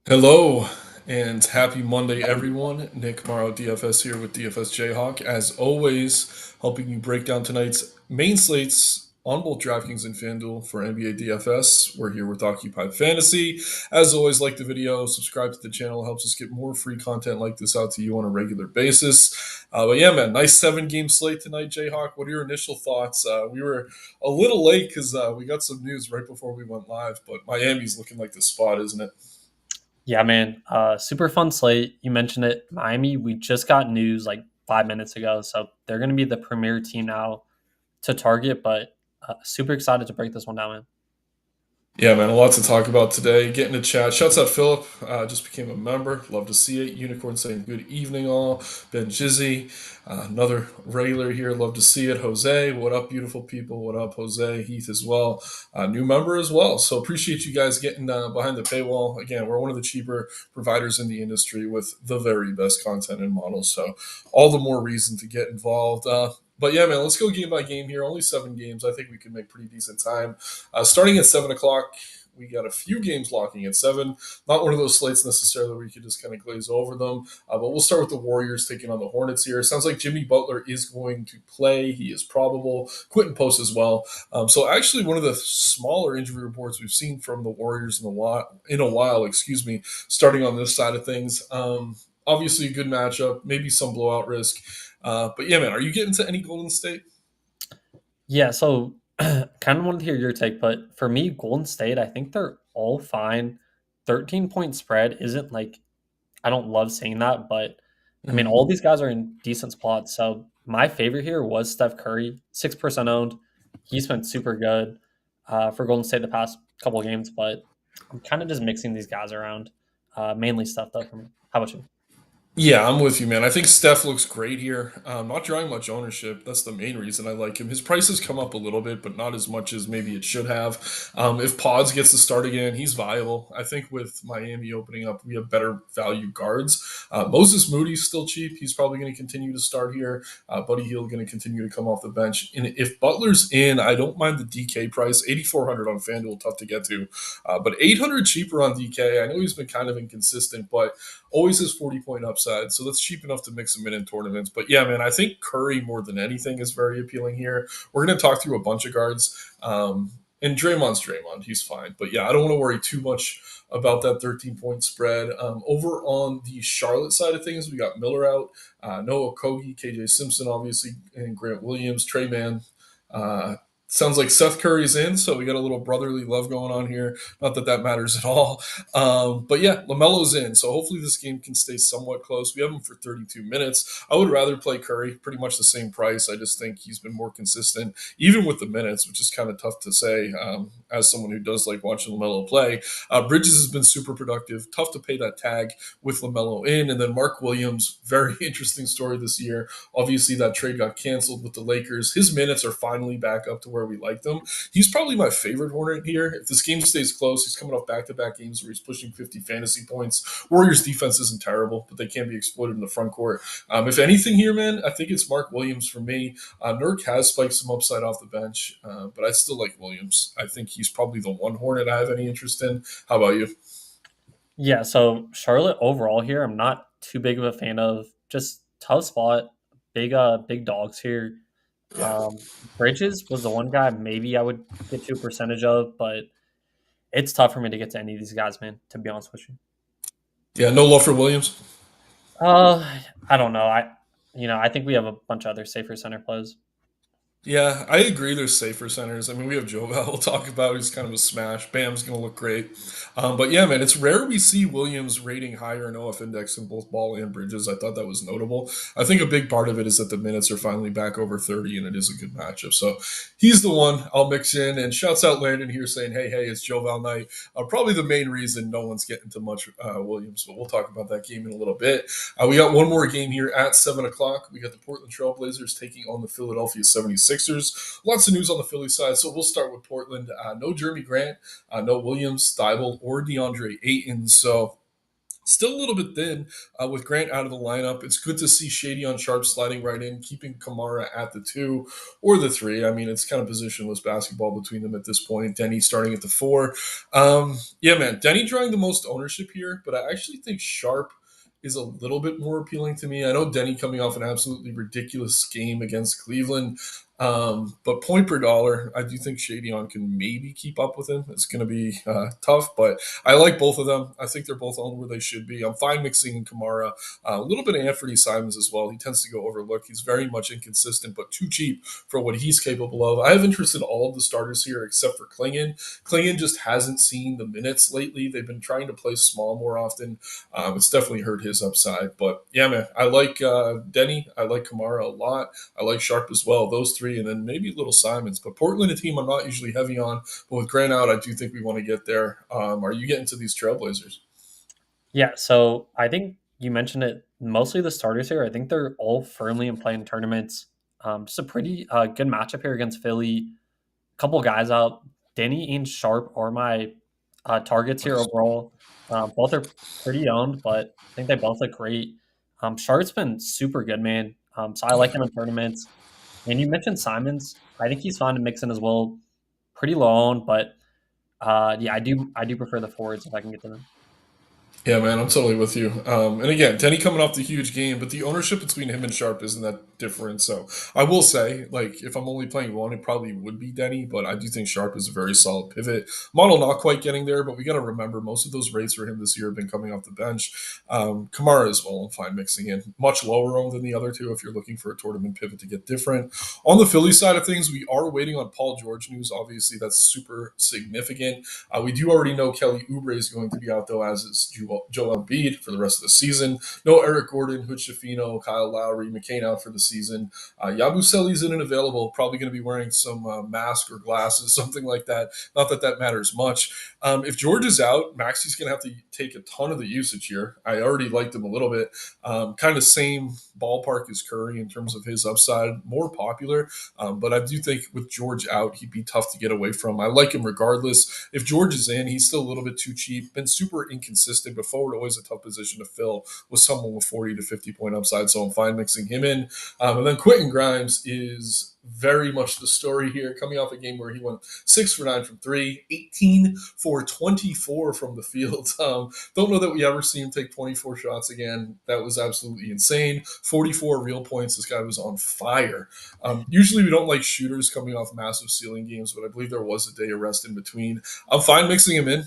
Hello and happy Monday, everyone. Nick Marro, DFS here with DFS Jayhawk. As always, helping you break down tonight's main slates on both DraftKings and FanDuel for NBA DFS. We're here with Occupied Fantasy. As always, like the video, subscribe to the channel. It helps us get more free content like this out to you on a regular basis. But yeah, man, nice 7 game slate tonight, Jayhawk. What are your initial thoughts? We were a little late because we got some news right before we went live, but Miami's looking like the spot, isn't it? Yeah, man. Super fun slate. You mentioned it. Miami, we just got news like 5 minutes ago. So they're going to be the premier team now to target, but super excited to break this one down, man. Yeah, man, a lot to talk about today. Getting to chat. Shouts out Philip, just became a member. Love to see it. Unicorn saying good evening, all. Ben Jizzy, another regular here. Love to see it. Jose, what up, beautiful people? What up, Jose? Heath as well. New member as well. So appreciate you guys getting behind the paywall. Again, we're one of the cheaper providers in the industry with the very best content and models. So all the more reason to get involved. But yeah, man, let's go game by game here. Only 7 games. I think we can make pretty decent time. Starting at 7 o'clock, we got a few games locking at 7. Not one of those slates necessarily where you could just kind of glaze over them. But we'll start with the Warriors taking on the Hornets here. Sounds like Jimmy Butler is going to play. He is probable. Quentin Post as well. So actually, one of the smaller injury reports we've seen from the Warriors in a while. Excuse me. Starting on this side of things. Obviously, a good matchup. Maybe some blowout risk. But yeah, man, are you getting to any Golden State? Yeah, so kind of wanted to hear your take, but for me, Golden State, I think they're all fine. 13-point spread isn't like, I don't love saying that, but I mean, Mhm. all these guys are in decent spots. So my favorite here was Steph Curry, 6% owned. He's been super good for Golden State the past couple of games, but I'm kind of just mixing these guys around. Mainly Steph, though, for me. How about you? Yeah, I'm with you, man. I think Steph looks great here. Not drawing much ownership. That's the main reason I like him. His price has come up a little bit, but not as much as maybe it should have. If Pods gets to start again, he's viable. I think with Miami opening up, we have better value guards. Moses Moody's still cheap. He's probably going to continue to start here. Buddy Hield going to continue to come off the bench. And if Butler's in, I don't mind the DK price. 8,400 on FanDuel, tough to get to. But 800 cheaper on DK. I know he's been kind of inconsistent, but always has 40-point upside. So that's cheap enough to mix him in tournaments. But yeah, man, I think Curry more than anything is very appealing here. We're going to talk through a bunch of guards. And Draymond's Draymond. He's fine. But yeah, I don't want to worry too much about that 13-point spread. Over on the Charlotte side of things, we got Miller out, Noah Kogi, KJ Simpson, obviously, and Grant Williams, Trey Man. Uh, Sounds like Seth Curry's in, so we got a little brotherly love going on here. Not that that matters at all. But yeah, LaMelo's in, so hopefully this game can stay somewhat close. We have him for 32 minutes. I would rather play Curry, pretty much the same price. I just think he's been more consistent, even with the minutes, which is kind of tough to say as someone who does like watching LaMelo play. Bridges has been super productive. Tough to pay that tag with LaMelo in. And then Mark Williams, very interesting story this year. Obviously, that trade got canceled with the Lakers. His minutes are finally back up to where we like them. He's probably my favorite Hornet here. If this game stays close, he's coming off back-to-back games where he's pushing 50 fantasy points. Warriors defense isn't terrible, but they can be exploited in the front court. If anything here, man, I think it's Mark Williams for me. Nurk has spiked some upside off the bench, but I still like Williams. I think he's probably the one Hornet I have any interest in. How about you? Yeah, so Charlotte overall here, I'm not too big of a fan of. Just tough spot, big dogs here. Bridges was the one guy maybe I would get to a percentage of, but it's tough for me to get to any of these guys, man, to be honest with you. Yeah, no love for Williams. I don't know. I think we have a bunch of other safer center plays. Yeah, I agree. There's safer centers. I mean, we have Jovel. We'll talk about. He's kind of a smash. Bam's going to look great. But yeah, man, it's rare we see Williams rating higher in OF index in both ball and bridges. I thought that was notable. I think a big part of it is that the minutes are finally back over 30, and it is a good matchup. So he's the one I'll mix in. And shouts out Landon here saying, hey, it's Jovel night. Probably the main reason no one's getting to much Williams, but we'll talk about that game in a little bit. We got one more game here at 7 o'clock. We got the Portland Trailblazers taking on the Philadelphia 76ers. Lots of news on the Philly side, so we'll start with Portland. No Jeremy Grant, no Williams, Thibault, or DeAndre Ayton. So Still a little bit thin with Grant out of the lineup. It's good to see Shady on Sharp sliding right in, keeping Kamara at the 2 or the 3. I mean, it's kind of positionless basketball between them at this point. Denny starting at the 4. Yeah, man, Denny drawing the most ownership here, but I actually think Sharp is a little bit more appealing to me. I know Denny coming off an absolutely ridiculous game against Cleveland. But point per dollar, I do think Shady can maybe keep up with him. It's going to be tough, but I like both of them. I think they're both on where they should be. I'm fine mixing in Kamara. A little bit of Anthony Simons as well. He tends to go overlooked. He's very much inconsistent, but too cheap for what he's capable of. I have interest in all of the starters here except for Klingon. Klingon just hasn't seen the minutes lately. They've been trying to play small more often. It's definitely hurt his upside. But yeah, man, I like Denny. I like Kamara a lot. I like Sharp as well. Those three, and then maybe little Simons. But Portland, a team I'm not usually heavy on. But with Grant out, I do think we want to get there. Are you getting to these Trailblazers? Yeah, so I think you mentioned it. Mostly the starters here. I think they're all firmly in play in tournaments. Just a pretty good matchup here against Philly. Couple guys out. Denny and Sharp are my targets here Nice. overall. Both are pretty owned, but I think they both look great. Sharp's been super good, man. So I like Yeah. him in tournaments. And you mentioned Simons. I think he's fine to mix in as well. Pretty low owned, but yeah, I do prefer the forwards if I can get them in. Yeah, man, I'm totally with you. And again, Denny coming off the huge game, but the ownership between him and Sharp isn't that different. So I will say, like, if I'm only playing one, it probably would be Denny, but I do think Sharp is a very solid pivot. Model not quite getting there, but we got to remember most of those rates for him this year have been coming off the bench. Kamara as well, I'm fine mixing in. Much lower owned than the other two if you're looking for a tournament pivot to get different. On the Philly side of things, we are waiting on Paul George news. Obviously, that's super significant. We do already know Kelly Oubre is going to be out, though, as is Joel Embiid for the rest of the season. No Eric Gordon, Hood Kyle Lowry, McCain out for the season. Yabusele's in and available, probably going to be wearing some mask or glasses, something like that. Not that that matters much. If George is out, Maxi's going to have to take a ton of the usage here. I already liked him a little bit. Kind of same ballpark as Curry in terms of his upside, more popular. But I do think with George out, he'd be tough to get away from. I like him regardless. If George is in, he's still a little bit too cheap. Been super inconsistent, but forward always a tough position to fill with someone with 40 to 50 point upside. So I'm fine mixing him in. And then Quentin Grimes is very much the story here, coming off a game where he went 6 for 9 from 3, 18 for 24 from the field. Don't know that we ever see him take 24 shots again. That was absolutely insane. 44 real points. This guy was on fire. Usually we don't like shooters coming off massive ceiling games, but I believe there was a day of rest in between. I'm fine mixing him in.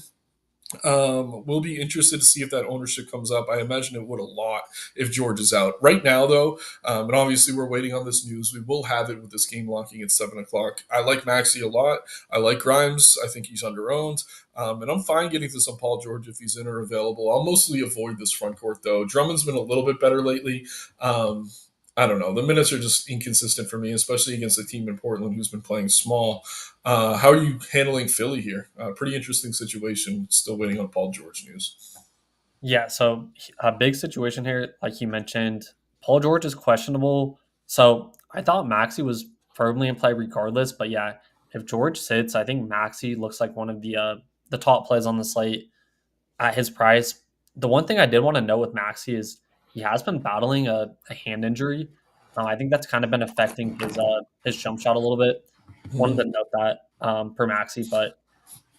We'll be interested to see if that ownership comes up. I imagine it would a lot if George is out. Right now, though, and obviously we're waiting on this news, we will have it with this game locking at 7 o'clock. I like Maxi a lot. I like Grimes. I think he's underowned. And I'm fine getting to some Paul George if he's in or available. I'll mostly avoid this front court, though. Drummond's been a little bit better lately. I don't know. The minutes are just inconsistent for me, especially against a team in Portland who's been playing small. How are you handling Philly here? Pretty interesting situation. Still waiting on Paul George news. Yeah, so a big situation here, like you mentioned, Paul George is questionable. So I thought Maxi was firmly in play regardless, but yeah, if George sits, I think Maxi looks like one of the top plays on the slate at his price. The one thing I did want to know with Maxi is he has been battling a hand injury. I think that's kind of been affecting his jump shot a little bit. Wanted to Mhm. note that for Maxi, but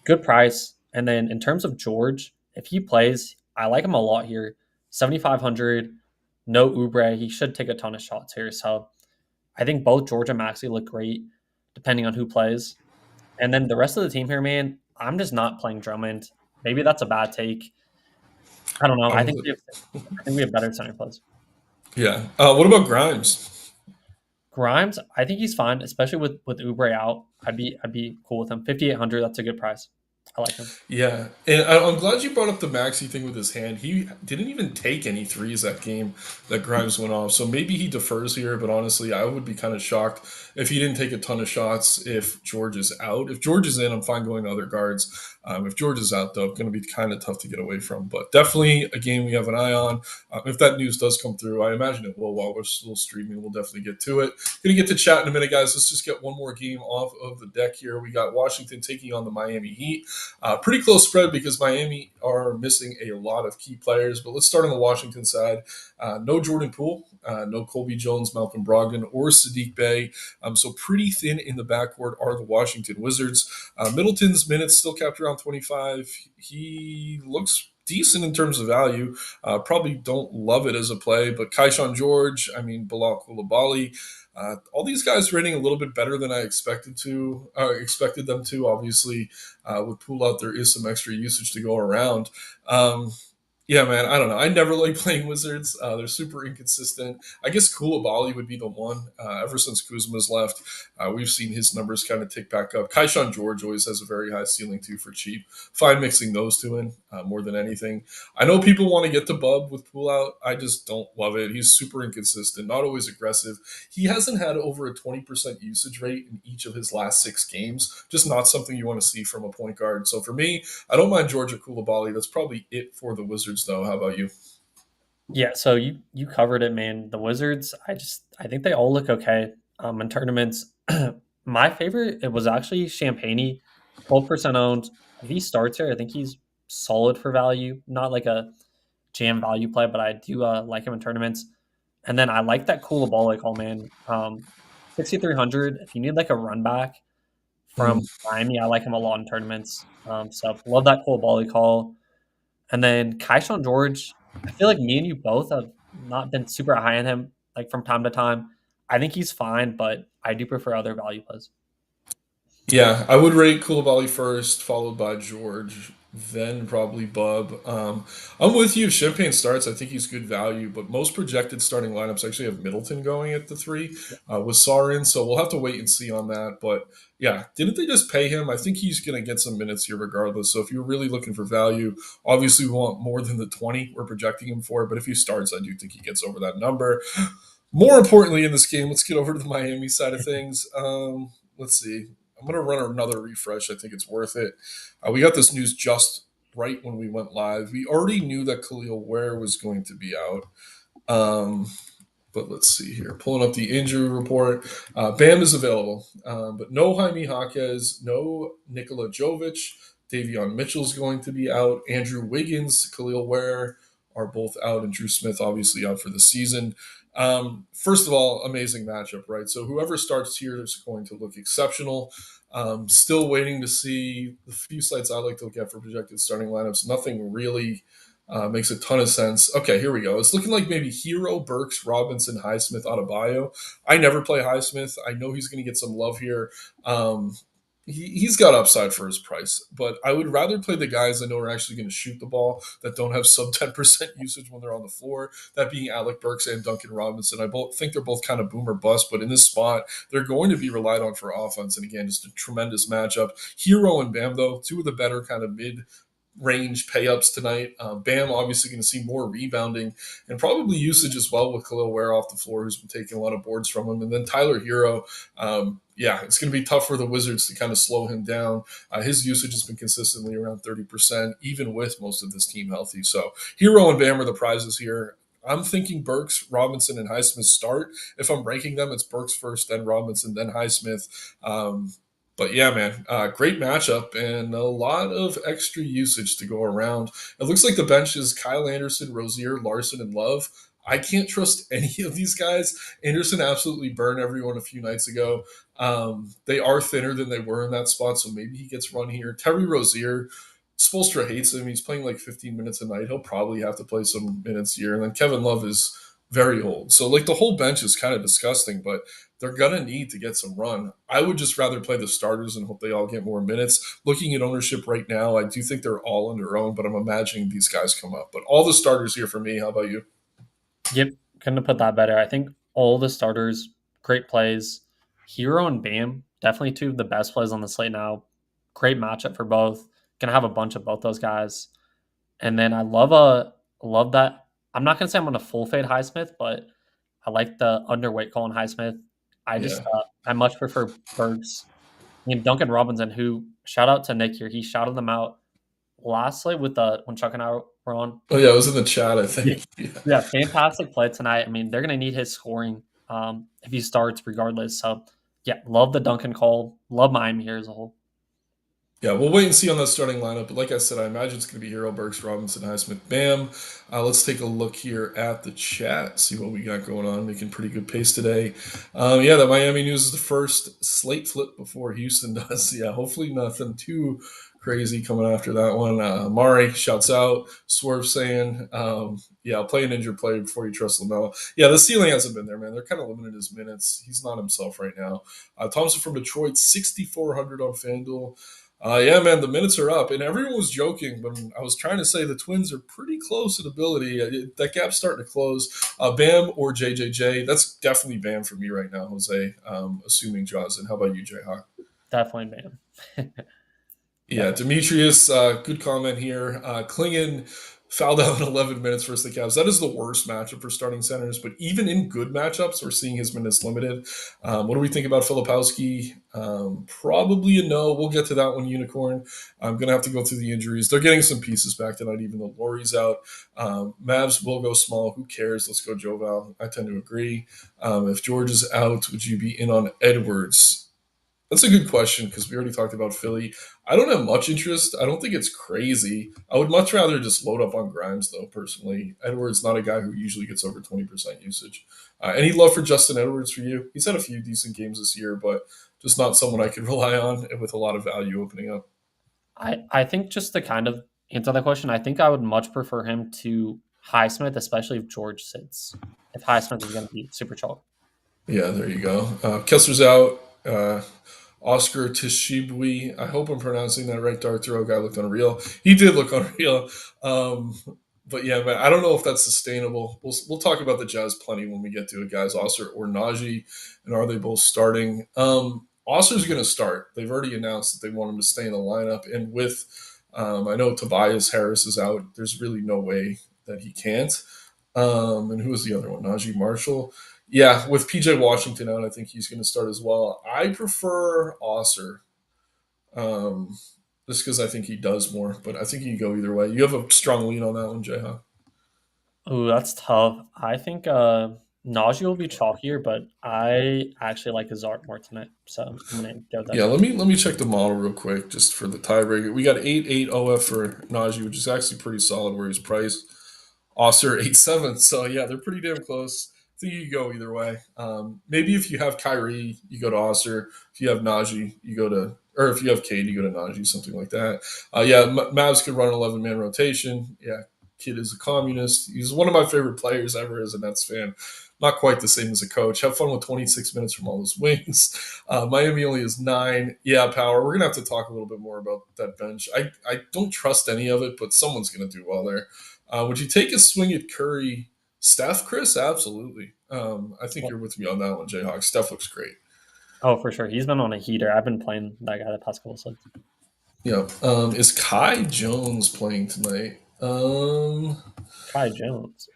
good price. And then in terms of George, if he plays, I like him a lot here. 7,500, no Oubre. He should take a ton of shots here. So I think both George and Maxi look great, depending on who plays. And then the rest of the team here, man, I'm just not playing Drummond. Maybe that's a bad take. I don't know. I'm with I think we have better center plays. Yeah. What about Grimes? Grimes, I think he's fine, especially with Oubre out. I'd be cool with him. 5,800, that's a good price. I like him. Yeah, and I'm glad you brought up the Maxi thing with his hand. He didn't even take any threes that game that Grimes went off. So maybe he defers here, but honestly, I would be kind of shocked if he didn't take a ton of shots if George is out. If George is in, I'm fine going to other guards. If George is out, though, going to be kind of tough to get away from. But definitely a game we have an eye on. If that news does come through, I imagine it will while we're still streaming. We'll definitely get to it. Going to get to chat in a minute, guys. Let's just get one more game off of the deck here. We got Washington taking on the Miami Heat. Pretty close spread because Miami are missing a lot of key players. But let's start on the Washington side. No Jordan Poole, no Colby Jones, Malcolm Brogdon, or Sadiq Bey. So pretty thin in the backcourt are the Washington Wizards. Middleton's minutes still capped around 25. He looks decent in terms of value. Probably don't love it as a play, but Kaishan George, I mean, Bilal Koulibaly, all these guys rating a little bit better than I expected them to. Obviously, with Poole out, there is some extra usage to go around. Um, yeah, man, I don't know. I never like playing Wizards. They're super inconsistent. I guess Koulibaly would be the one. Ever since Kuzma's left, we've seen his numbers kind of tick back up. Kaishan George always has a very high ceiling too for cheap. Fine mixing those two in more than anything. I know people want to get to Bub with Poole out. I just don't love it. He's super inconsistent, not always aggressive. He hasn't had over a 20% usage rate in each of his last 6 games. Just not something you want to see from a point guard. So for me, I don't mind Georgia Koulibaly. That's probably it for the Wizards, though. How about you? Yeah, so you covered it, man. The Wizards, I think they all look okay in tournaments. My favorite, it was actually Champagne, 12% owned. If he starts here, I think he's solid for value. Not like a jam value play, but I do like him in tournaments. And then I like that Koulibaly call, man. 6,300. If you need like a run back from Mm. Miami, I like him a lot in tournaments. So love that Koulibaly call. And then Kaishan George, I feel like me and you both have not been super high on him, like from time to time. I think he's fine, but I do prefer other value plays. Yeah, I would rate Koulibaly first, followed by George, then probably Bub. I'm with you. If Champagne starts, I think he's good value, but most projected starting lineups actually have Middleton going at the three with Sarin, so we'll have to wait and see on that. But yeah, didn't they just pay him? I think he's going to get some minutes here regardless. So if you're really looking for value, obviously we want more than the 20 we're projecting him for, but if he starts, I do think he gets over that number. More importantly in this game, let's get over to the Miami side of things. Let's see. I'm going to run another refresh. I think it's worth it. We got this news just right when we went live. We already knew that Khalil Ware was going to be out. Um, but let's see here. Pulling up the injury report. Bam is available, but no Jaime Jaquez, no Nikola Jovic. Davion Mitchell's going to be out. Andrew Wiggins, Khalil Ware are both out, and Drew Smith obviously out for the season. First of all, amazing matchup, right? So whoever starts here is going to look exceptional. Still waiting to see the few sites I like to look at for projected starting lineups. Nothing really makes a ton of sense. Okay, here we go. It's looking like maybe Hero, Burks, Robinson, Highsmith, Adebayo. I never play Highsmith. I know he's going to get some love here. Um, he's got upside for his price, but I would rather play the guys I know are actually going to shoot the ball that don't have sub 10% usage when they're on the floor. That being Alec Burks and Duncan Robinson. I both think they're both kind of boom or bust, but in this spot, they're going to be relied on for offense. And again, just a tremendous matchup. Hero and Bam, though, two of the better kind of mid range pay ups tonight. Bam obviously going to see more rebounding and probably usage as well with Khalil Ware off the floor, who's been taking a lot of boards from him. And then Tyler Hero, yeah, it's going to be tough for the Wizards to kind of slow him down. His usage has been consistently around 30%, even with most of this team healthy. So Hero and Bam are the prizes here. I'm thinking Burks, Robinson, and Highsmith start. If I'm ranking them, it's Burks first, then Robinson, then Highsmith. But yeah, man, great matchup and a lot of extra usage to go around. It looks like the bench is Kyle Anderson, Rozier, Larson, and Love. I can't trust any of these guys. Anderson absolutely burned everyone a few nights ago. They are thinner than they were in that spot, so maybe he gets run here. Terry Rozier, Spolstra hates him. He's playing like 15 minutes a night. He'll probably have to play some minutes here. And then Kevin Love is very old. So like the whole bench is kind of disgusting, but they're gonna need to get some run. I would just rather play the starters and hope they all get more minutes. Looking at ownership right now, I do think they're all under owned, but I'm imagining these guys come up. But all the starters here for me. How about you? Yep, couldn't have put that better. I think all the starters, great plays. Hero and Bam, definitely two of the best plays on the slate now. Great matchup for both. Gonna have a bunch of both those guys. And then I love that. I'm not gonna say I'm on a full fade Highsmith, but I like the underweight Colin Highsmith. Yeah. I much prefer Burks. And Duncan Robinson, who shout out to Nick here. He shouted them out lastly with the when Chuck and I were on. Oh yeah, it was in the chat, I Yeah, think. Yeah. yeah, fantastic play tonight. I mean, they're gonna need his scoring if he starts regardless. So yeah, love the Duncan call. Love Miami here as a whole. Yeah, we'll wait and see on that starting lineup. But like I said, I imagine it's going to be Hero, Burks, Robinson, Highsmith, Bam. Let's take a look here at the chat, see what we got going on. Making pretty good pace today. Yeah, that Miami news is the first slate flip before Houston does. Yeah, hopefully nothing too crazy coming after that one. Mari shouts out. Swerve saying, yeah, I'll play an injured player before you trust Lamelo. Yeah, the ceiling hasn't been there, man. They're kind of limited his minutes. He's not himself right now. Thompson from Detroit, 6,400 on FanDuel. Yeah, man, the minutes are up, and everyone was joking when I was trying to say the Twins are pretty close in ability. That gap's starting to close. Bam or JJJ? That's definitely Bam for me right now, Jose. Assuming Johnson. How about you, Jayhawk? Definitely, man. Yeah, Definitely. Demetrius, good comment here. Klingon fouled out in 11 minutes versus the Cavs. That is the worst matchup for starting centers, but even in good matchups, we're seeing his minutes limited. What do we think about Filipowski? Probably a no. We'll get to that one, Unicorn. I'm going to have to go through the injuries. They're getting some pieces back tonight, even though Laurie's out. Mavs will go small. Who cares? Let's go Joval. I tend to agree. If George is out, would you be in on Edwards? That's a good question because we already talked about Philly. I don't have much interest. I don't think it's crazy. I would much rather just load up on Grimes, though, personally. Edwards not a guy who usually gets over 20% usage. Any love for Justin Edwards for you? He's had a few decent games this year, but just not someone I could rely on with a lot of value opening up. I think just to kind of answer that question, I think I would much prefer him to Highsmith, especially if George sits. If Highsmith is going to be super chalk. Yeah, there you go. Kessler's out. Oscar Tishibui. I hope I'm pronouncing that right. Dark Throw guy looked unreal. He did look unreal. Um, but yeah, man, I don't know if that's sustainable. We'll talk about the Jazz plenty when we get to it, guys. Oscar or Najee, and are they both starting? Oscar's going to start. They've already announced that they want him to stay in the lineup, and with I know Tobias Harris is out. There's really no way that he can't. And who was the other one? Najee Marshall. Yeah, with PJ Washington out, I think he's going to start as well. I prefer Osser, um, just because I think he does more, but I think you can go either way. You have a strong lean on that one, Jay, huh? Ooh, that's tough. I think Najee will be chalkier, but I actually like his art more tonight. So I'm going to go with that Yeah, choice. let me check the model real quick just for the tiebreaker. We got 8.8 OF for Najee, which is actually pretty solid where he's priced. Osser 8.7. So yeah, they're pretty damn close. I think you can go either way. Maybe if you have Kyrie, you go to Osser. If you have Najee, you go to, or if you have Cade, you go to Najee, something like that. Yeah, Mavs could run an 11-man rotation. Yeah, kid is a communist. He's one of my favorite players ever as a Nets fan. Not quite the same as a coach. Have fun with 26 minutes from all those wings. Miami only has 9. Yeah, Power. We're gonna have to talk a little bit more about that bench. I don't trust any of it, but someone's gonna do well there. Would you take a swing at Curry, Steph, Chris? Absolutely. I think Well, you're with me on that one, Jayhawk. Steph looks great. oh, for sure. He's been on a heater. I've been playing that guy the past couple of sets. Yeah. Is Kai Jones playing tonight? Kai Jones.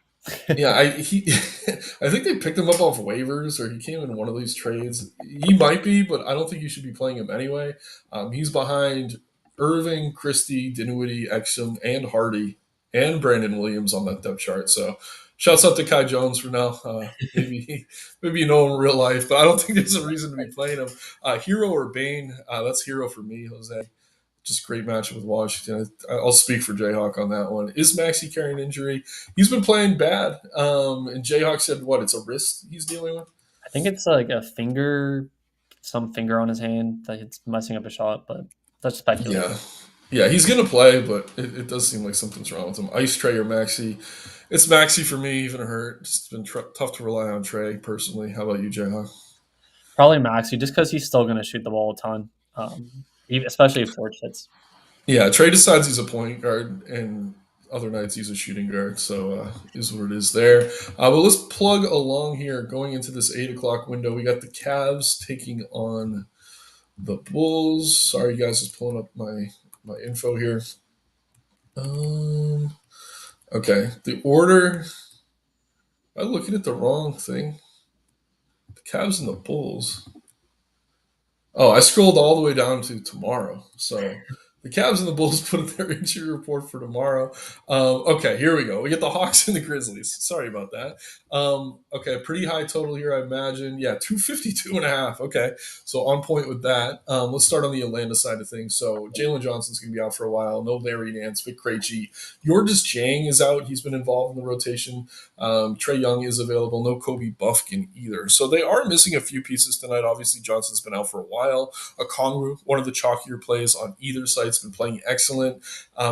Yeah, I think they picked him up off waivers or he came in one of these trades. He might be, but I don't think you should be playing him anyway. He's behind Irving, Christie, Dinwiddie, Exum, and Hardy, and Brandon Williams on that depth chart. So, shouts out to Kai Jones for now. Maybe you know him in real life, but I don't think there's a reason to be playing him. Hero or Bane? That's Hero for me, Jose. Just great matchup with Washington. I'll speak for Jayhawk on that one. Is Maxi carrying injury? He's been playing bad. And Jayhawk said, what? It's a wrist he's dealing with? I think it's like a finger, some finger on his hand that it's messing up a shot, but that's Yeah. speculation. Yeah, he's going to play, but it does seem like something's wrong with him. Ice Trey or Maxi? It's Maxi for me, even hurt. It's been tough to rely on Trey personally. How about you, Jayhawk? Probably Maxi, just because he's still going to shoot the ball a ton, especially if George hits. Yeah, Trey decides he's a point guard, and other nights he's a shooting guard. So is what it is there. But let's plug along here. Going into this 8 o'clock window, we got the Cavs taking on the Bulls. Sorry, guys, just pulling up my info here. Um, okay, the order. I'm looking at the wrong thing. The Cavs and the Bulls. Oh, I scrolled all the way down to tomorrow. So The Cavs and the Bulls put in their injury report for tomorrow. Okay, here we go. We get the Hawks and the Grizzlies. Sorry about that. Okay, pretty high total here, I imagine. Yeah, 252.5. Okay, so on point with that. Let's start on the Atlanta side of things. So Jalen Johnson's going to be out for a while. No Larry Nance, Vic Krejci. Georges Chang is out. He's been involved in the rotation. Trae Young is available. No Kobe Buffkin either. So they are missing a few pieces tonight. Obviously, Johnson's been out for a while. Okongwu, one of the chalkier plays on either side, has been playing excellent.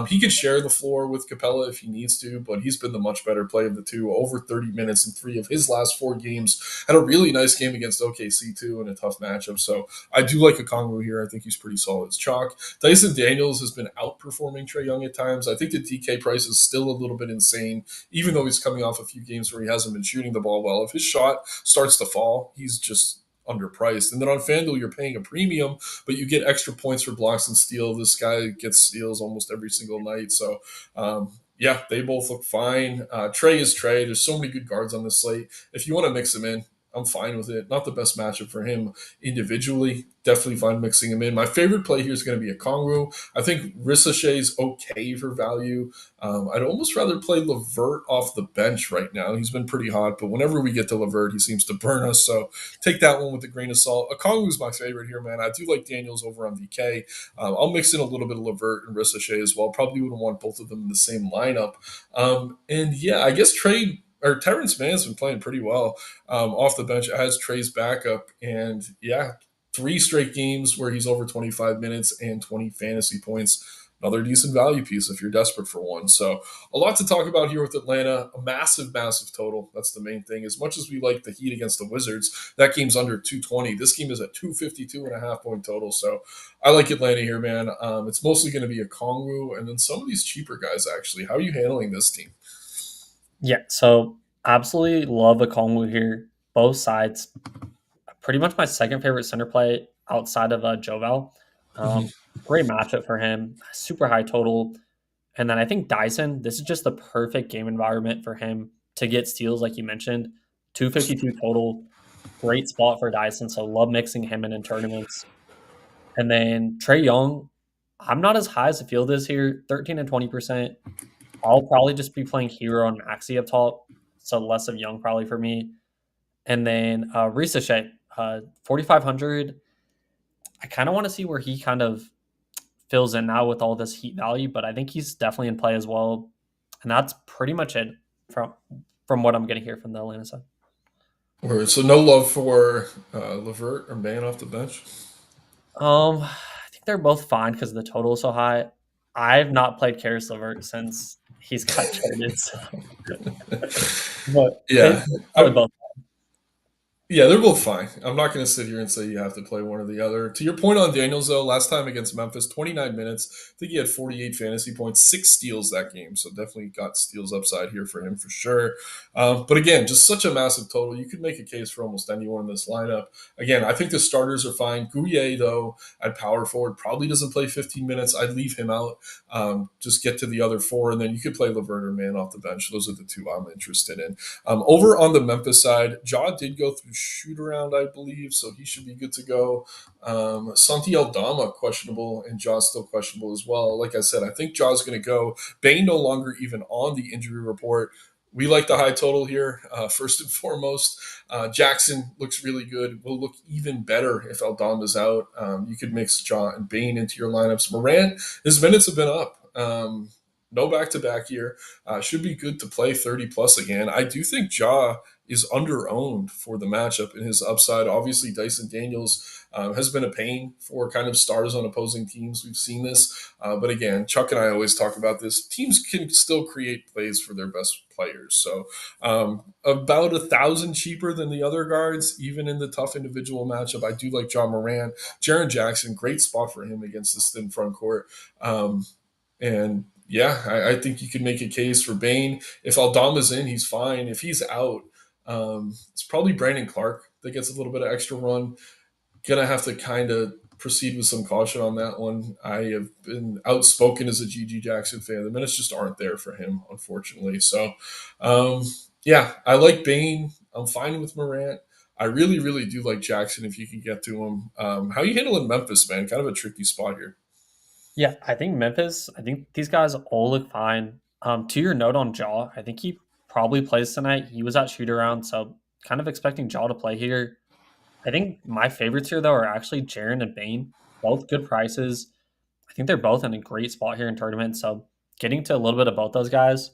He could share the floor with Capella if he needs to, but he's been the much better play of the two. Over 30 minutes in 3 of his last 4 games. Had a really nice game against OKC too in a tough matchup. So I do like Okongwu here. I think he's pretty solid as chalk. Dyson Daniels has been outperforming Trae Young at times. I think the DK price is still a little bit insane, even though he's coming off a few games where he hasn't been shooting the ball well. If his shot starts to fall, he's just underpriced. And then on FanDuel, you're paying a premium, but you get extra points for blocks and steal. This guy gets steals almost every single night. So, yeah, they both look fine. Trey is Trey. There's so many good guards on this slate. If you want to mix him in, I'm fine with it. Not the best matchup for him individually. Definitely fine mixing him in. My favorite play here is going to be a Kongwu. I think Ricochet is okay for value. I'd almost rather play Levert off the bench right now. He's been pretty hot, but whenever we get to Levert, he seems to burn us. So take that one with a grain of salt. Okongwu is my favorite here, man. I do like Daniels over on VK. I'll mix in a little bit of Levert and Ricochet as well. Probably wouldn't want both of them in the same lineup. And yeah, I guess trade or Terrence Mann's been playing pretty well off the bench as Trey's backup. And yeah, 3 straight games where he's over 25 minutes and 20 fantasy points. Another decent value piece if you're desperate for one. So a lot to talk about here with Atlanta. A massive, massive total. That's the main thing. As much as we like the Heat against the Wizards, that game's under 220. This game is a 252.5 point total. So I like Atlanta here, man. It's mostly going to be a Kongwu and then some of these cheaper guys, actually. How are you handling this team? Yeah, so absolutely love a Kongwu here. Both sides. Pretty much my second favorite center play outside of Jovel. Um, Great matchup for him. Super high total. And then I think Dyson, this is just the perfect game environment for him to get steals, like you mentioned. 252 total. Great spot for Dyson. So love mixing him in tournaments. And then Trey Young, I'm not as high as the field is here, 13 and 20%. I'll probably just be playing Hero and Maxi up top. So less of Young probably for me. And then Ricochet, 4,500. I kind of want to see where he kind of fills in now with all this heat value, but I think he's definitely in play as well. And that's pretty much it from what I'm getting here from the Atlanta side. So no love for Levert or Man off the bench? I think they're both fine because the total is so high. I've not played Karis LeVert since he's got traded, so but Yeah. they're probably I, both. Yeah, they're both fine. I'm not going to sit here and say you have to play one or the other. To your point on Daniels, though, last time against Memphis, 29 minutes. I think he had 48 fantasy points, 6 steals that game. So definitely got steals upside here for him for sure. But again, just such a massive total. You could make a case for almost anyone in this lineup. Again, I think the starters are fine. Gouye, though, at power forward, probably doesn't play 15 minutes. I'd leave him out. Just get to the other 4, and then you could play Levert or Man off the bench. Those are the 2 I'm interested in. Over on the Memphis side, Ja did go through shoot around, I believe, so he should be good to go. Santi Aldama questionable, and Ja's still questionable as well. Like I said, I think Ja's going to go. Bain no longer even on the injury report. We like the high total here, first and foremost. Jackson looks really good. Will look even better if Aldama's out. You could mix Ja and Bain into your lineups. Morant, his minutes have been up. No back to back here. Should be good to play 30 plus again. I do think Ja is under owned for the matchup in his upside. Obviously, Dyson Daniels has been a pain for kind of stars on opposing teams. We've seen this. But again, Chuck and I always talk about this. Teams can still create plays for their best players. So about 1,000 cheaper than the other guards, even in the tough individual matchup. I do like John Moran. Jaren Jackson, great spot for him against this thin front court. And yeah, I think you could make a case for Bain. If Aldama's in, he's fine. If he's out, it's probably Brandon Clark that gets a little bit of extra run. Gonna have to kind of proceed with some caution on that one. I have been outspoken as a GG Jackson fan. The minutes just aren't there for him, unfortunately. So, um, yeah, I like Bain. I'm fine with Morant. I really, really do like Jackson if you can get to him. How you handling Memphis, man? Kind of a tricky spot here. Yeah, I think Memphis, I think these guys all look fine. To your note on Jaw, I think he probably plays tonight. He was at shoot around, so kind of expecting Jaw to play here. I think my favorites here, though, are actually Jaren and Bane. Both good prices. I think they're both in a great spot here in tournament. So getting to a little bit of both those guys.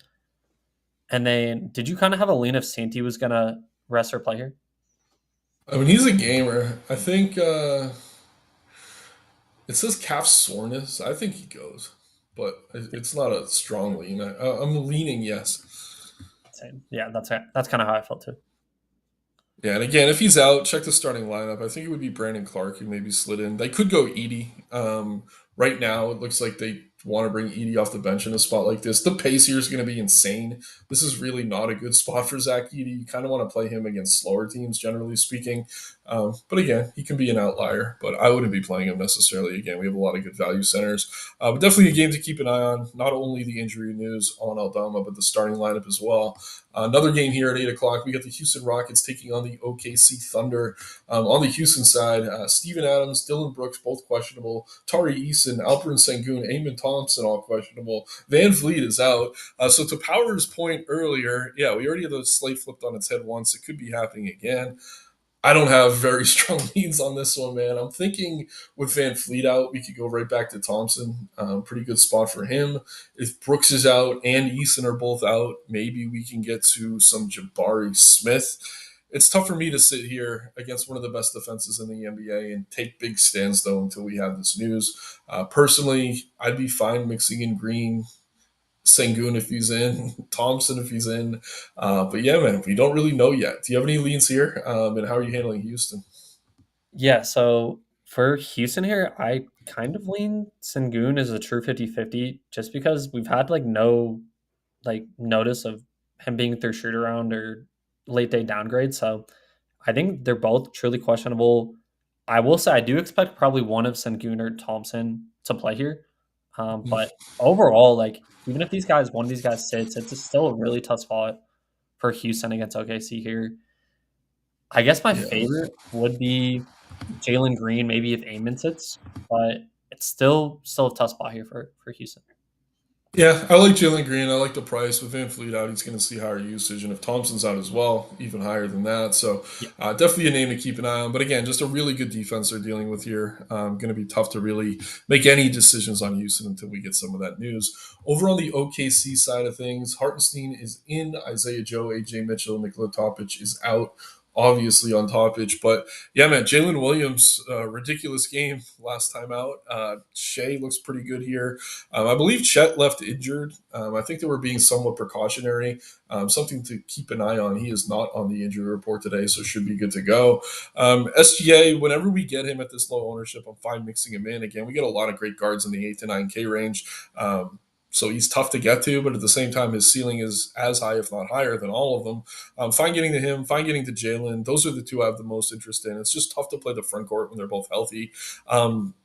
And then did you kind of have a lean if Santi was going to rest or play here? I mean, he's a gamer. I think it says calf soreness. I think he goes, but it's not a strong lean. I'm leaning yes. Same. Yeah, that's kind of how I felt too. Yeah, and again, if he's out, check the starting lineup. I think it would be Brandon Clark who maybe slid in. They could go Edie. Right now, it looks like they want to bring Edie off the bench in a spot like this. The pace here is going to be insane. This is really not a good spot for Zach Edie. You kind of want to play him against slower teams, generally speaking. But again, he can be an outlier, but I wouldn't be playing him necessarily. Again, we have a lot of good value centers. But definitely a game to keep an eye on. Not only the injury news on Aldama, but the starting lineup as well. Another game here at 8 o'clock. We got the Houston Rockets taking on the OKC Thunder. On the Houston side, Steven Adams, Dylan Brooks, both questionable. Tari Eason, Alperen Sengun, Eamon Thompson, all questionable. Van Vliet is out. So to Power's point earlier, yeah, we already had the slate flipped on its head once. It could be happening again. I don't have very strong leads on this one, man. I'm thinking with Van Fleet out, we could go right back to Thompson. Pretty good spot for him. If Brooks is out and Eason are both out, maybe we can get to some Jabari Smith. It's tough for me to sit here against one of the best defenses in the NBA and take big stands, though, until we have this news. Personally, I'd be fine mixing in Green, Sengun if he's in, Thompson if he's in. But yeah, man, we don't really know yet. Do you have any leans here? And how are you handling Houston? Yeah, so for Houston here, I kind of lean Sengun as a true 50-50 just because we've had like no like notice of him being through shoot around or late day downgrade. So I think they're both truly questionable. I will say I do expect probably one of Sengun or Thompson to play here. But overall, like even if one of these guys sits, it's still a really tough spot for Houston against OKC here. I guess my Yeah. favorite would be Jalen Green, maybe if Amon sits, but it's still a tough spot here for Houston. Yeah, I like Jalen Green. I like the price. With Van Fleet out, he's going to see higher usage. And if Thompson's out as well, even higher than that. So Yeah. definitely a name to keep an eye on. But again, just a really good defense they're dealing with here. Going to be tough to really make any decisions on Houston until we get some of that news. Over on the OKC side of things, Hartenstein is in. Isaiah Joe, AJ Mitchell, Nikola Topic is out. Obviously on Topic, but yeah, man, Jalen Williams, ridiculous game last time out. Shea looks pretty good here. I believe Chet left injured. I think they were being somewhat precautionary. Something to keep an eye on. He is not on the injury report today, so should be good to go. SGA, whenever we get him at this low ownership, I'm fine mixing him in. Again, we get a lot of great guards in the 8 to 9K range. So he's tough to get to, but at the same time, his ceiling is as high, if not higher, than all of them. Fine getting to him, fine getting to Jalen. Those are the two I have the most interest in. It's just tough to play the front court when they're both healthy.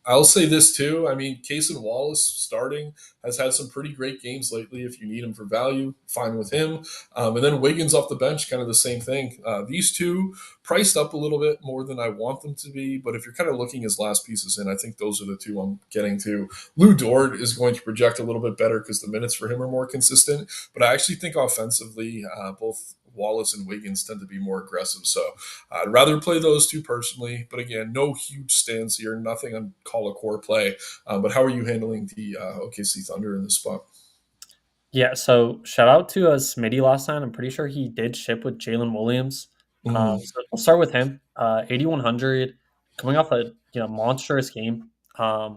I'll say this too. I mean, Case and Wallace starting has had some pretty great games lately. If you need him for value, fine with him. And then Wiggins off the bench, kind of the same thing. These two priced up a little bit more than I want them to be, but if you're kind of looking as last pieces in, I think those are the two I'm getting to. Lou Dort is going to project a little bit better because the minutes for him are more consistent, but I actually think offensively, both Wallace and Wiggins tend to be more aggressive. So I'd rather play those two personally. But again, no huge stands here, nothing on call a core play. But how are you handling the OKC Thunder in this spot? Yeah, so shout out to Smitty last time. I'm pretty sure he did ship with Jalen Williams. Mm. So we'll start with him. 8,100, coming off a monstrous game. I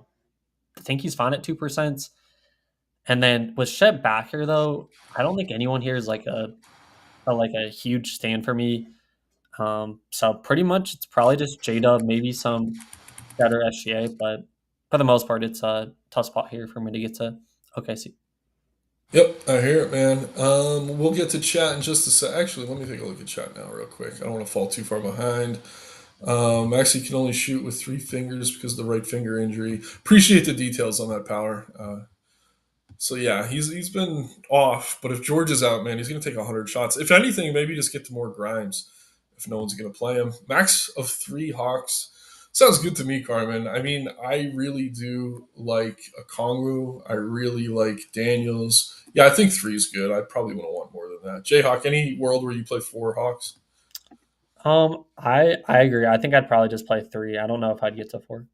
think he's fine at 2%. And then with Shet back here, though, I don't think anyone here is like a huge stand for me. So pretty much it's probably just J Dub, maybe some better SGA, but for the most part, it's a tough spot here for me to get to OKC. Yep, I hear it, man. We'll get to chat in just a sec. Actually, let me take a look at chat now, real quick. I don't want to fall too far behind. Actually, can only shoot with three fingers because of the right finger injury. Appreciate the details on that power. So yeah, he's been off, but if George is out, man, he's gonna take 100 shots. If anything, maybe just get to more Grimes if no one's gonna play him. Max of three Hawks. Sounds good to me, Carmen. I mean, I really do like a Kongwu. I really like Daniels. Yeah, I think three is good. I probably would want more than that. Jayhawk, any world where you play four Hawks? I agree. I think I'd probably just play three. I don't know if I'd get to four.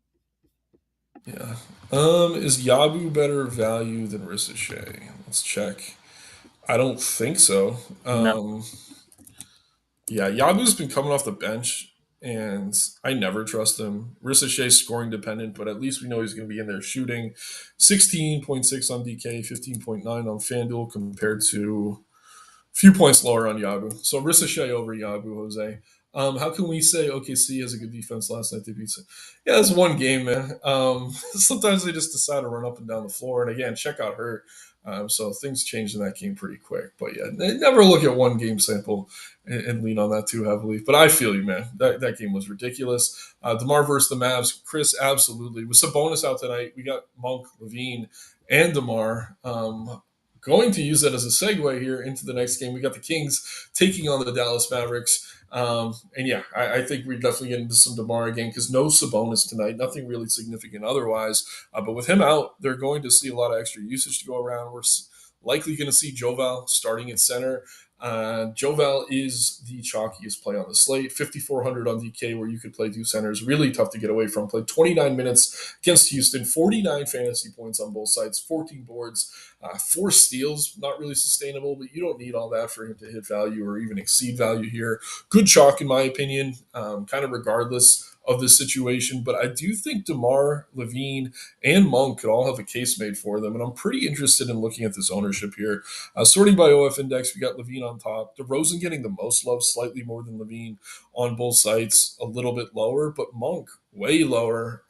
Yeah. Is Yabu better value than Ricochet? Let's check. I don't think so. No. Yeah, Yabu's been coming off the bench, and I never trust him. Ricochet's scoring dependent, but at least we know he's going to be in there shooting. 16.6 on DK, 15.9 on FanDuel compared to few points lower on Yabu. So Ricochet over Yabu, Jose. How can we say OKC has a good defense last night? They beat it. Yeah, it's one game, man. Sometimes they just decide to run up and down the floor. And again, check out Hurt. So things changed in that game pretty quick. But yeah, never look at one game sample and lean on that too heavily. But I feel you, man. That game was ridiculous. DeMar versus the Mavs. Chris, absolutely. With Sabonis out tonight, we got Monk, Levine, and DeMar. Going to use that as a segue here into the next game. We got the Kings taking on the Dallas Mavericks. And yeah, I think we're definitely getting into some DeMar again because no Sabonis tonight, nothing really significant otherwise. But with him out, they're going to see a lot of extra usage to go around. We're likely going to see Joval starting at center. Joval is the chalkiest play on the slate. 5,400 on DK, where you could play two centers. Really tough to get away from. Played 29 minutes against Houston, 49 fantasy points on both sides, 14 boards, four steals. Not really sustainable, but you don't need all that for him to hit value or even exceed value here. Good chalk, in my opinion, kind of regardless of this situation. But I do think DeMar, Levine, and Monk could all have a case made for them. And I'm pretty interested in looking at this ownership here. Sorting by OF index, we got Levine on top. DeRozan getting the most love, slightly more than Levine on both sites, a little bit lower, but Monk way lower.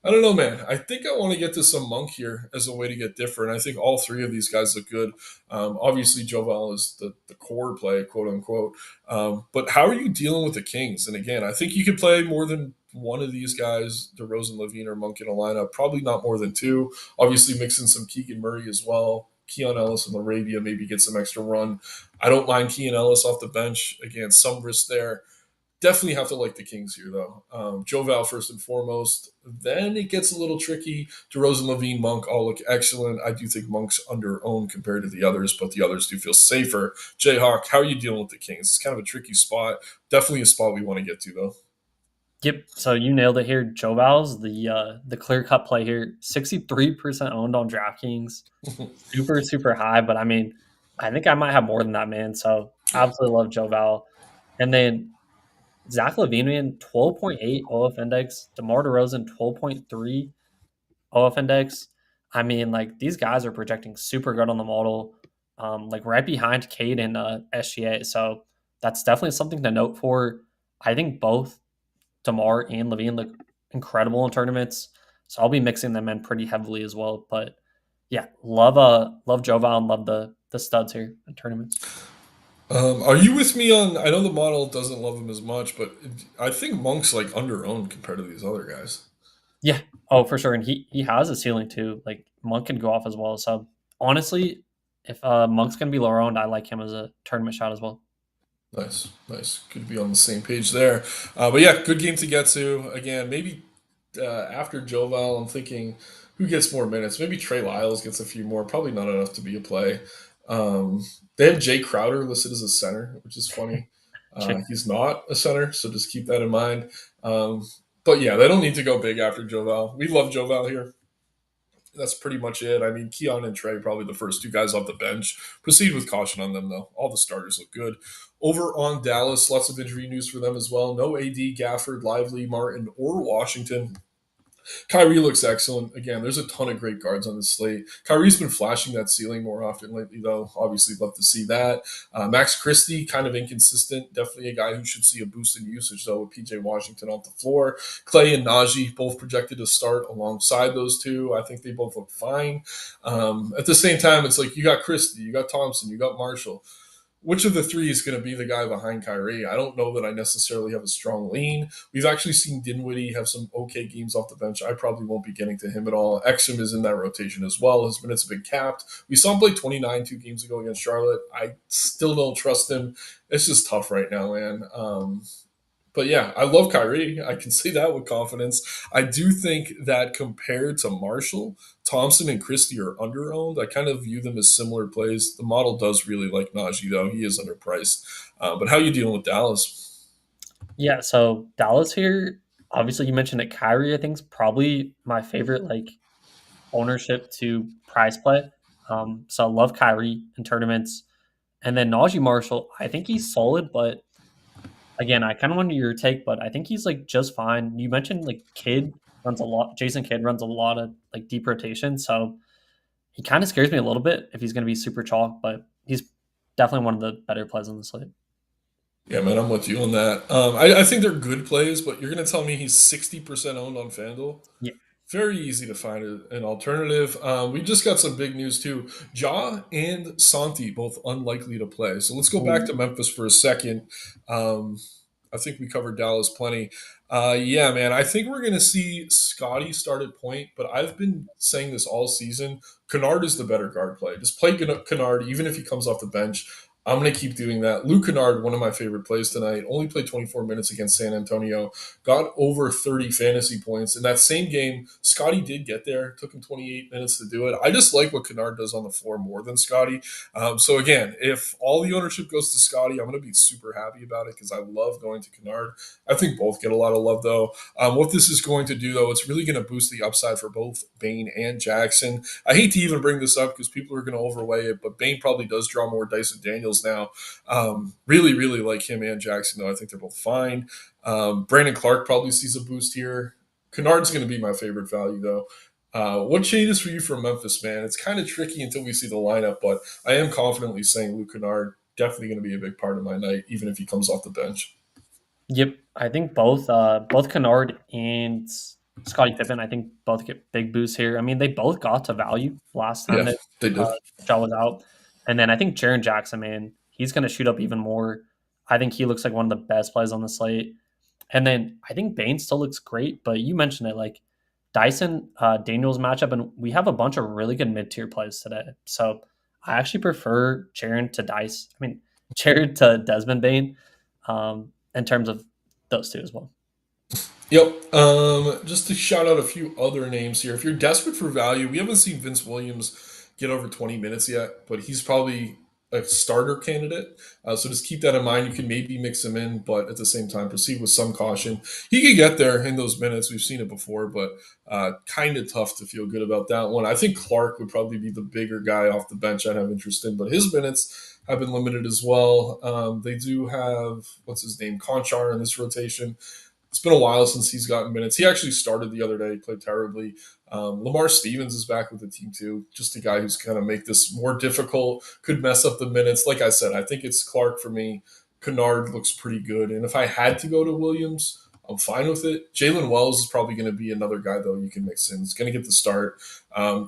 I don't know, man. I think I want to get to some Monk here as a way to get different. I think all three of these guys look good. Obviously, Joval is the core play, quote unquote. But how are you dealing with the Kings? And again, I think you could play more than one of these guys, DeRozan, Levine, or Monk in a lineup. Probably not more than two. Obviously, mixing some Keegan Murray as well. Keon Ellis and Arabia maybe get some extra run. I don't mind Keon Ellis off the bench. Again, some risk there. Definitely have to like the Kings here, though. Joval first and foremost. Then it gets a little tricky. DeRozan, Levine, Monk all look excellent. I do think Monk's under owned compared to the others, but the others do feel safer. Jayhawk, how are you dealing with the Kings? It's kind of a tricky spot. Definitely a spot we want to get to, though. Yep. So you nailed it here. Joe Val's the clear cut play here. 63% owned on DraftKings. Super, super high. But I mean, I think I might have more than that, man. So absolutely love Joe Val. And then Zach LaVine, 12.8 OF index. DeMar DeRozan, 12.3 OF index. I mean, like these guys are projecting super good on the model, like right behind Cade and SGA. So that's definitely something to note for. I think both DeMar and Levine look incredible in tournaments. So I'll be mixing them in pretty heavily as well. But yeah, love Joval and love the studs here in tournaments. Are you with me on? I know the model doesn't love him as much, but I think Monk's like under owned compared to these other guys. Yeah. Oh, for sure. And he has a ceiling too. Like Monk can go off as well. So honestly, if Monk's gonna be lower owned, I like him as a tournament shot as well. Nice, nice. Good to be on the same page there. But yeah, good game to get to. Again, maybe after Joval, I'm thinking who gets more minutes. Maybe Trey Lyles gets a few more. Probably not enough to be a play. They have Jay Crowder listed as a center, which is funny. Chick. He's not a center, so just keep that in mind. But yeah, they don't need to go big after Joval. We love Joval here. That's pretty much it. I mean, Keon and Trey, probably the first two guys off the bench. Proceed with caution on them, though. All the starters look good. Over on Dallas, lots of injury news for them as well. No AD, Gafford, Lively, Martin, or Washington. Kyrie looks excellent. Again, there's a ton of great guards on this slate. Kyrie's been flashing that ceiling more often lately, though. Obviously, love to see that. Max Christie, kind of inconsistent. Definitely a guy who should see a boost in usage, though, with PJ Washington off the floor. Clay and Najee both projected to start alongside those two. I think they both look fine. At the same time, it's like you got Christie, you got Thompson, you got Marshall. Which of the three is going to be the guy behind Kyrie? I don't know that I necessarily have a strong lean. We've actually seen Dinwiddie have some okay games off the bench. I probably won't be getting to him at all. Exum is in that rotation as well. His minutes have been capped. We saw him play 29 2 games ago against Charlotte. I still don't trust him. It's just tough right now, man. But yeah, I love Kyrie. I can say that with confidence. I do think that compared to Marshall, Thompson and Christie are underowned. I kind of view them as similar plays. The model does really like Najee, though. He is underpriced. But how are you dealing with Dallas? Yeah, so Dallas here, obviously you mentioned that Kyrie, I think, is probably my favorite like ownership to prize play. So I love Kyrie in tournaments. And then Najee Marshall, I think he's solid, but again, I kind of wanted your take, but I think he's like just fine. You mentioned like Kidd runs a lot, Jason Kidd runs a lot of like deep rotation. So he kind of scares me a little bit if he's going to be super chalk, but he's definitely one of the better plays on the slate. Yeah, man, I'm with you on that. I think they're good plays, but you're going to tell me he's 60% owned on FanDuel? Yeah. Very easy to find an alternative. We just got some big news too. Ja and Santi both unlikely to play. So let's go back Ooh. to Memphis for a second. Um, I think we covered Dallas plenty. Yeah, man, I think we're going to see Scotty start at point, but I've been saying this all season. Kennard is the better guard play. Just play Kennard, even if he comes off the bench. I'm going to keep doing that. Luke Kennard, one of my favorite plays tonight, only played 24 minutes against San Antonio, got over 30 fantasy points. In that same game, Scotty did get there. Took him 28 minutes to do it. I just like what Kennard does on the floor more than Scotty. So again, if all the ownership goes to Scotty, I'm going to be super happy about it because I love going to Kennard. I think both get a lot of love though. What this is going to do though, it's really going to boost the upside for both Bain and Jackson. I hate to even bring this up because people are going to overweigh it, but Bain probably does draw more dice than Daniels now. Really, really like him and Jackson though. I think they're both fine. Brandon Clark probably sees a boost here. Kennard's going to be my favorite value though. What changes for you from Memphis, man? It's kind of tricky until we see the lineup, but I am confidently saying Luke Kennard definitely going to be a big part of my night, even if he comes off the bench. Yep. I think both Kennard and Scottie Pippen, I think both get big boosts here. I mean, they both got to value last time Yeah, that they uh, did. Ja was out. And then I think Jaren Jackson, man, he's going to shoot up even more. I think he looks like one of the best plays on the slate. And then I think Bane still looks great, but you mentioned it like Dyson Daniels matchup, and we have a bunch of really good mid tier plays today. So I actually prefer Jaren to Dice. I mean, Jared to Desmond Bane in terms of those two as well. Yep. Just to shout out a few other names here. If you're desperate for value, we haven't seen Vince Williams get over 20 minutes yet, but he's probably a starter candidate. So just keep that in mind. You can maybe mix him in, but at the same time, proceed with some caution. He could get there in those minutes. We've seen it before, but kind of tough to feel good about that one. I think Clark would probably be the bigger guy off the bench I'd have interest in, but his minutes have been limited as well. They do have, what's his name, Conchar in this rotation. It's been a while since he's gotten minutes. He actually started the other day. He played terribly. Lamar Stevens is back with the team too. Just a guy who's kind of make this more difficult. Could mess up the minutes. Like I said, I think it's Clark for me. Kennard looks pretty good. And if I had to go to Williams, I'm fine with it. Jalen Wells is probably going to be another guy though you can mix in. He's going to get the start.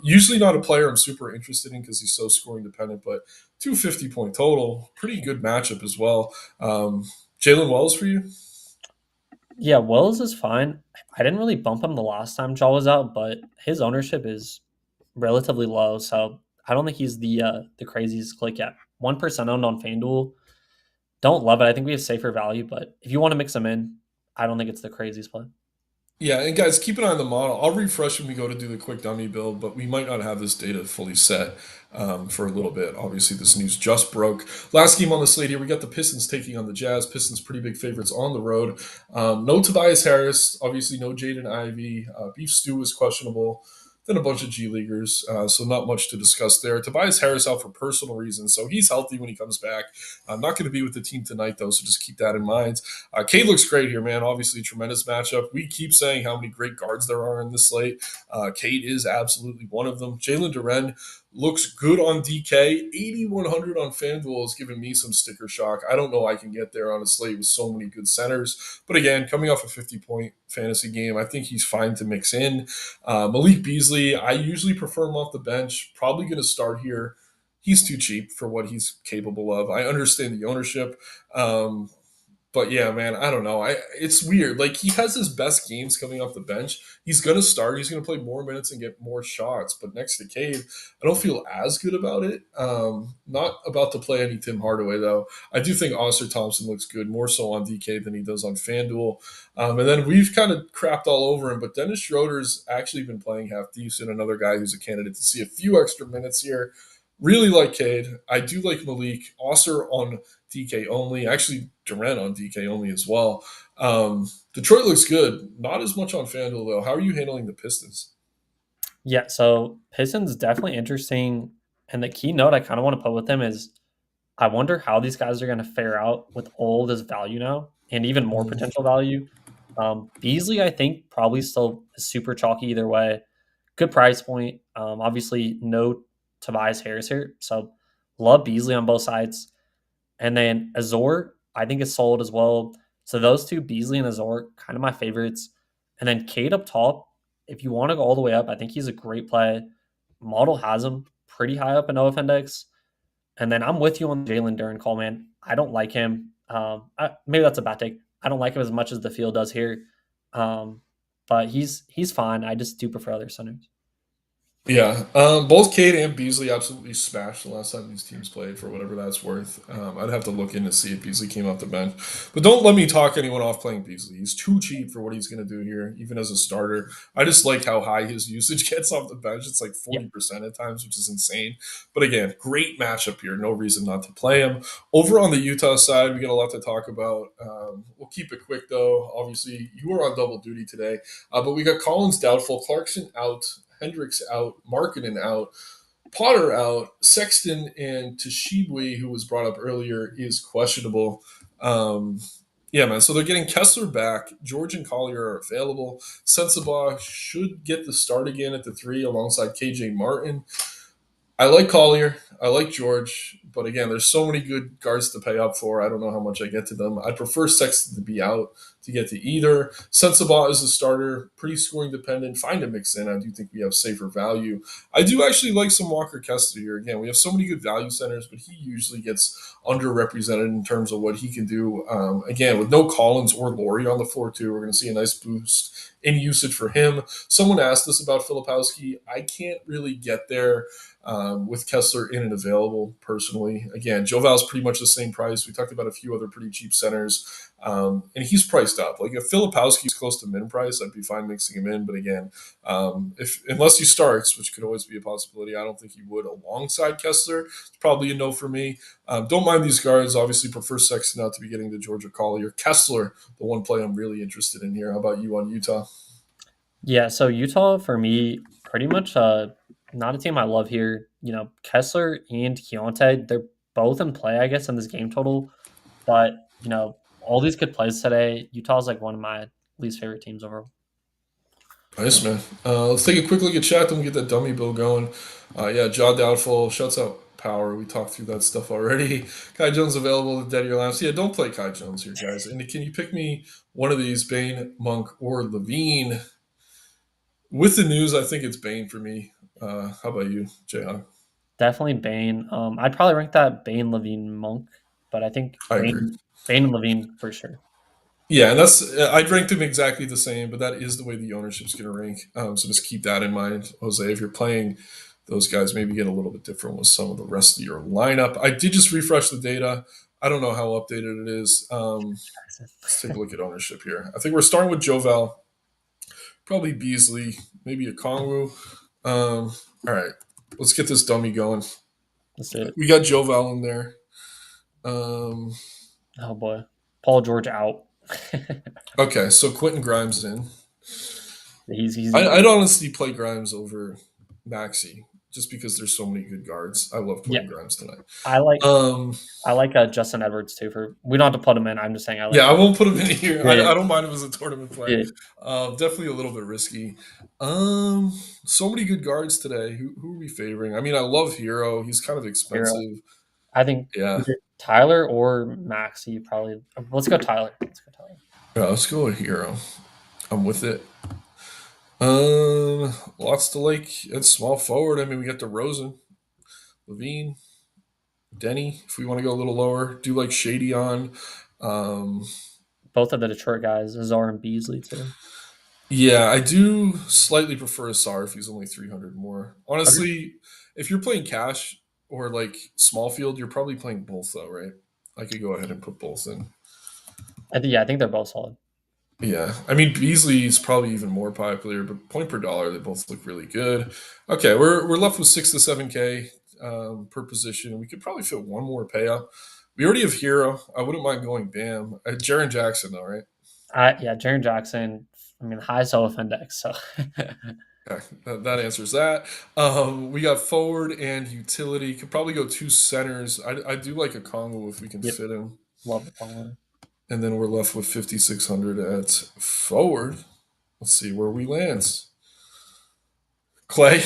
Usually not a player I'm super interested in because he's so scoring dependent, but 250 point total, pretty good matchup as well. Jalen Wells for you? Yeah, Wells is fine. I didn't really bump him the last time Jaw was out, but his ownership is relatively low, so I don't think he's the craziest click yet. 1% owned on FanDuel. Don't love it. I think we have safer value, but if you want to mix them in, I don't think it's the craziest play. Yeah, and guys, keep an eye on the model. I'll refresh when we go to do the quick dummy build, but we might not have this data fully set for a little bit. Obviously, this news just broke. Last game on the slate here, we got the Pistons taking on the Jazz. Pistons pretty big favorites on the road. No Tobias Harris, obviously no Jaden Ivey. Beef Stew is questionable. Then a bunch of G Leaguers, so not much to discuss there. Tobias Harris out for personal reasons, so he's healthy when he comes back. I'm not going to be with the team tonight, though, so just keep that in mind. Cade looks great here, man. Obviously, tremendous matchup. We keep saying how many great guards there are in this slate. Cade is absolutely one of them. Jalen Duren looks good on DK. 8,100 on FanDuel has given me some sticker shock. I don't know I can get there on a slate with so many good centers. But again, coming off a 50-point fantasy game, I think he's fine to mix in. Malik Beasley, I usually prefer him off the bench. Probably going to start here. He's too cheap for what he's capable of. I understand the ownership. But yeah, man, I don't know. It's weird. Like he has his best games coming off the bench. He's gonna start. He's gonna play more minutes and get more shots. But next to Cade, I don't feel as good about it. Not about to play any Tim Hardaway though. I do think Oscar Thompson looks good more so on DK than he does on FanDuel. And then we've kind of crapped all over him. But Dennis Schroeder's actually been playing half decent. Another guy who's a candidate to see a few extra minutes here. Really like Cade. I do like Malik. Oscar on DK only. Actually, Durant on DK only as well. Detroit looks good. Not as much on FanDuel though. How are you handling the Pistons? Yeah, so Pistons definitely interesting. And the key note I kind of want to put with them is I wonder how these guys are going to fare out with all this value now and even more Mm, potential value. Beasley, I think, probably still super chalky either way. Good price point. Obviously, no Tobias Harris here. So love Beasley on both sides. And then Azor, I think is sold as well. So those two, Beasley and Azor, kind of my favorites. And then Cade up top, if you want to go all the way up, I think he's a great play. Model has him pretty high up in OF index. And then I'm with you on Jalen Duren call, man. I don't like him. Maybe that's a bad take. I don't like him as much as the field does here. But he's fine. I just do prefer other centers. yeah, both Cade and Beasley absolutely smashed the last time these teams played, for whatever that's worth. I'd have to look in to see if Beasley came off the bench. But don't let me talk anyone off playing Beasley. He's too cheap for what he's going to do here, even as a starter. I just like how high his usage gets off the bench. It's like Yeah. 40% at times, which is insane. But again, great matchup here. No reason not to play him. Over on the Utah side, we got a lot to talk about. We'll keep it quick, though. Obviously, you were on double duty today. But we got Collins doubtful, Clarkson out, Hendricks out, Markkinen out, Potter out, Sexton and Toshibwe, who was brought up earlier, is questionable. Um, yeah, man. So they're getting Kessler back. George and Collier are available. Sensabaugh should get the start again at the three alongside KJ Martin. I like Collier. I like George. But again, there's so many good guards to pay up for. I don't know how much I get to them. I prefer Sexton to be out to get to either. Sensabaugh is a starter, pretty scoring dependent. Find a mix in. I do think we have safer value. I do actually like some Walker Kessler here. Again, we have so many good value centers, but he usually gets underrepresented in terms of what he can do. Again, with no Collins or Laurie on the floor, too, we're going to see a nice boost in usage for him. Someone asked us about Filipowski. I can't really get there with Kessler in and available personally. Again, Joe Val's pretty much the same price. We talked about a few other pretty cheap centers, and he's priced up. Like if Filipowski's close to min price, I'd be fine mixing him in. But again, if unless he starts, which could always be a possibility, I don't think he would alongside Kessler. It's probably a no for me. Don't mind these guards. Obviously, prefer Sexton out to be getting the Georgia Collier. Kessler, the one play I'm really interested in here. How about you on Utah? Yeah, so Utah for me, pretty much not a team I love here. Kessler and Keontae, they're both in play, I guess, in this game total. But, all these good plays today. Utah's like one of my least favorite teams overall. Nice, man. Let's take a quick look at chat, then we get that dummy bill going. Yeah, Jaw Doubtful shuts out power. We talked through that stuff already. Kai Jones available to Dead Your Lamps. Yeah, don't play Kai Jones here, guys. And can you pick me one of these, Bane, Monk, or Levine? With the news, I think it's Bane for me. How about you, Jayhan? Definitely Bane. I'd probably rank that Bane, Levine, Monk, but I think I agree. Bane and Levine for sure. Yeah, and that's I'd rank them exactly the same, but that is the way the ownership's going to rank. So just keep that in mind, Jose. If you're playing those guys, maybe get a little bit different with some of the rest of your lineup. I did just refresh the data. I don't know how updated it is. Let's take a look at ownership here. I think we're starting with Jovel, probably Beasley, maybe a Kongwu. All right, let's get this dummy going. Let's do it. We got Jovel in there. Um, Oh boy, Paul George out. okay, so Quentin Grimes in. He's I'd honestly play Grimes over Maxi just because there's so many good guards. I love yeah. playing Grimes tonight. I like Um, I like Justin Edwards too. For we don't have to put him in. I'm just saying I yeah, like I him. won't put him in here. Yeah, I don't mind him as a tournament play. yeah, Definitely a little bit risky. So many good guards today. Who are we favoring? I mean, I love Hero. He's kind of Hero. expensive. I think Yeah. either Tyler or Maxi probably. Let's go Tyler. Let's go Tyler. Yeah, let's go with Hero. I'm with it. Lots to like at small forward. I mean, we got DeRozan, Levine, Denny, if we want to go a little lower. Do like Shady on. Um, Both of the Detroit guys, Azar and Beasley too. yeah, I do slightly prefer Asar if he's only 300 more. Okay. Honestly, if you're playing cash or like small field, you're probably playing both though, right? I could go ahead and put both in. Yeah, I think they're both solid. Yeah, I mean Beasley's probably even more popular, but point per dollar, they both look really good. Okay, we're left with 6 to 7K per position. We could probably fit one more payout. We already have Hero. I wouldn't mind going Bam. Jaren Jackson though, right? Yeah, Jaren Jackson. I mean, high self index. So Okay, that answers that. We got forward and utility. Could probably go two centers. I do like a Congo if we can yep, fit him. love the Congo. And then we're left with 5,600 at forward. Let's see where we land. Clay,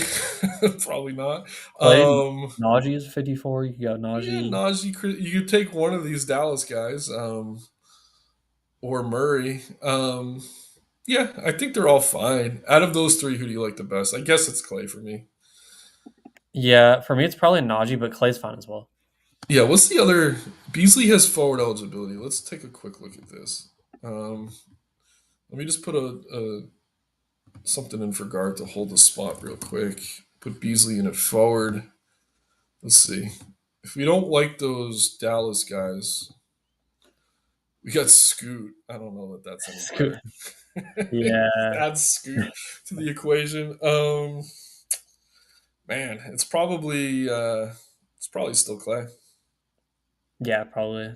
probably not. Clay Um, Najee is 54. You got yeah, Najee. Najee. You could take one of these Dallas guys, or Murray. Yeah, I think they're all fine. Out of those three, who do you like the best? I guess it's Clay for me. Yeah, for me it's probably Najee, but Clay's fine as well. Yeah, what's the other? Beasley has forward eligibility. Let's take a quick look at this. Let me just put a something in for guard to hold the spot real quick. Put Beasley in at forward. Let's see. If we don't like those Dallas guys, we got Scoot. I don't know that that's any better. Yeah, Add Scoot to the equation. Man, it's probably still Clay. yeah, probably.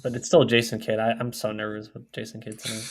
But it's still Jason Kidd. I'm so nervous with Jason Kidd tonight.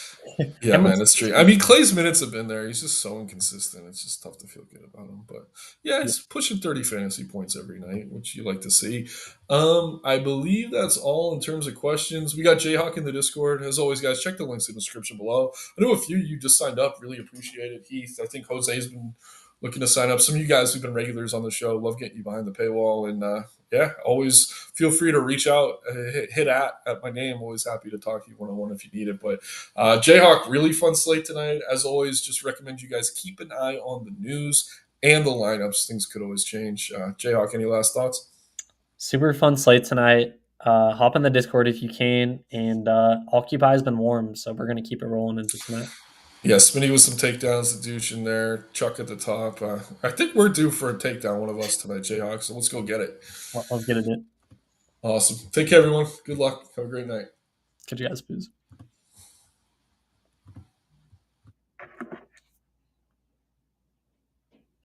Yeah, And man, with it's true. I mean, Clay's minutes have been there. He's just so inconsistent. It's just tough to feel good about him. But yeah, yeah, he's pushing 30 fantasy points every night, which you like to see. I believe that's all in terms of questions. We got Jayhawk in the Discord. As always, guys, check the links in the description below. I know a few of you just signed up. Really appreciate it. Heath, I think Jose's been looking to sign up. Some of you guys who've been regulars on the show, love getting you behind the paywall. And yeah, always feel free to reach out, hit at my name. Always happy to talk to you one on one if you need it. But Jayhawk, really fun slate tonight. As always, just recommend you guys keep an eye on the news and the lineups. Things could always change. Jayhawk, any last thoughts? super fun slate tonight. Hop in the Discord if you can, and Occupy's been warm, so we're gonna keep it rolling into tonight. Yeah, Smitty with some takedowns, the douche in there, Chuck at the top. I think we're due for a takedown, one of us tonight, Jayhawk. So let's go get it. Let's get it in. Awesome. Take care, everyone. Good luck. Have a great night. Catch you guys, please.